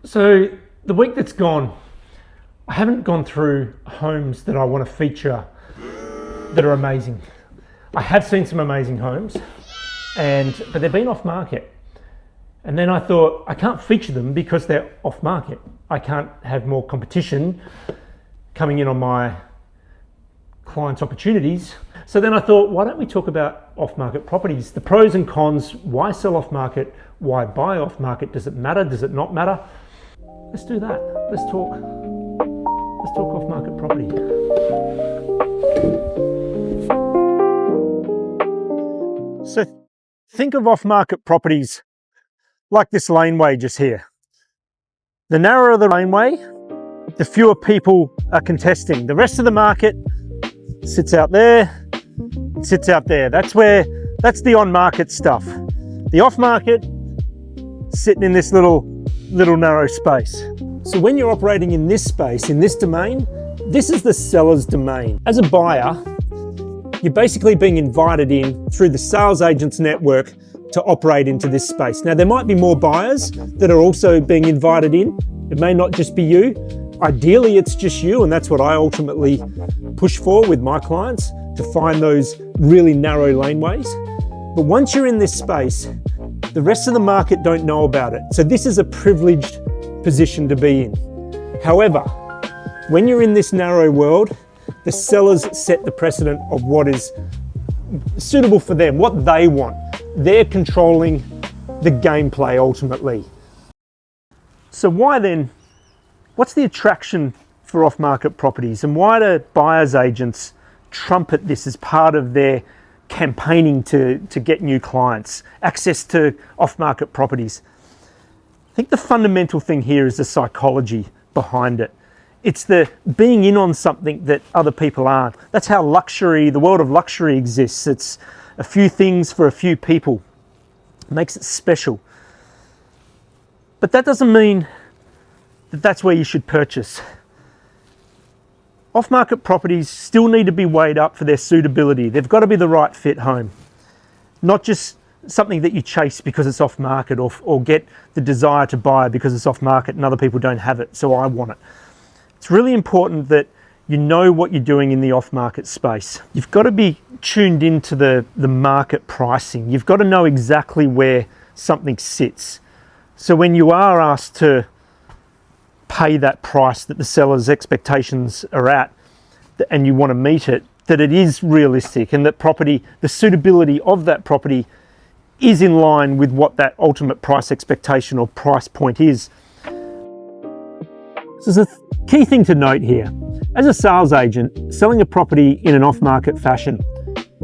So the week that's gone, I haven't gone through homes that I want to feature that are amazing. I have seen some amazing homes, but they've been off market. And then I thought, I can't feature them because they're off market. I can't have more competition coming in on my clients' opportunities. So then I thought, why don't we talk about off-market properties? The pros and cons, why sell off-market, why buy off-market? Does it matter? Does it not matter? Let's do that. Let's talk off-market property. So think of off-market properties like this laneway just here. The narrower the laneway, the fewer people are contesting. The rest of the market sits out there, sits out there. That's the on-market stuff. The off-market, sitting in this little narrow space. So when you're operating in this space, in this domain, this is the seller's domain. As a buyer, you're basically being invited in through the sales agent's network to operate into this space. Now, there might be more buyers that are also being invited in. It may not just be you. Ideally, it's just you, and that's what I ultimately push for with my clients, to find those really narrow laneways. But once you're in this space, the rest of the market don't know about it. So this is a privileged position to be in. However, when you're in this narrow world, the sellers set the precedent of what is suitable for them, what they want. They're controlling the gameplay ultimately. So why then, what's the attraction for off-market properties, and why do buyers agents trumpet this as part of their campaigning to get new clients, access to off-market properties? I think the fundamental thing here is the psychology behind it. It's the being in on something that other people aren't. That's how luxury, the world of luxury exists. It's a few things for a few people. It makes it special. But that doesn't mean that that's where you should purchase. Off-market properties still need to be weighed up for their suitability. They've got to be the right fit home, not just something that you chase because it's off-market, or get the desire to buy because it's off-market and other people don't have it, so I want it. It's really important that you know what you're doing in the off-market space. You've got to be tuned into the market pricing. You've got to know exactly where something sits. So when you are asked to pay that price that the seller's expectations are at, and you want to meet it, that it is realistic, and that the suitability of that property is in line with what that ultimate price expectation or price point is. So there's a key thing to note here. As a sales agent, selling a property in an off-market fashion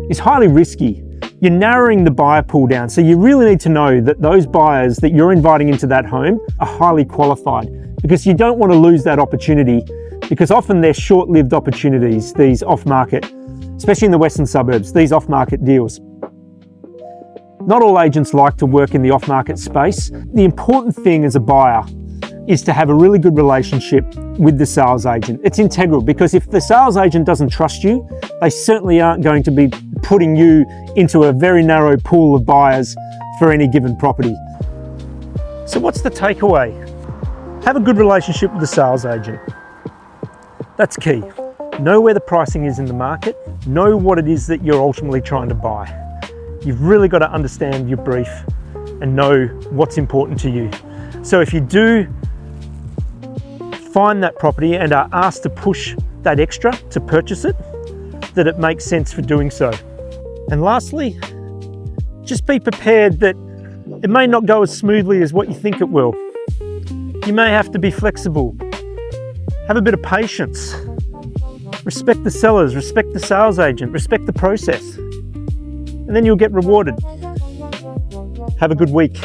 is highly risky. You're narrowing the buyer pool down, so you really need to know that those buyers that you're inviting into that home are highly qualified, because you don't want to lose that opportunity, because often they're short-lived opportunities, these off-market, especially in the western suburbs, these off-market deals. Not all agents like to work in the off-market space. The important thing as a buyer is to have a really good relationship with the sales agent. It's integral, because if the sales agent doesn't trust you, they certainly aren't going to be putting you into a very narrow pool of buyers for any given property. So what's the takeaway? Have a good relationship with the sales agent. That's key. Know where the pricing is in the market. Know what it is that you're ultimately trying to buy. You've really got to understand your brief and know what's important to you. So if you do find that property and are asked to push that extra to purchase it, that it makes sense for doing so. And lastly, just be prepared that it may not go as smoothly as what you think it will. You may have to be flexible. Have a bit of patience. Respect the sellers, respect the sales agent, respect the process. And then you'll get rewarded. Have a good week.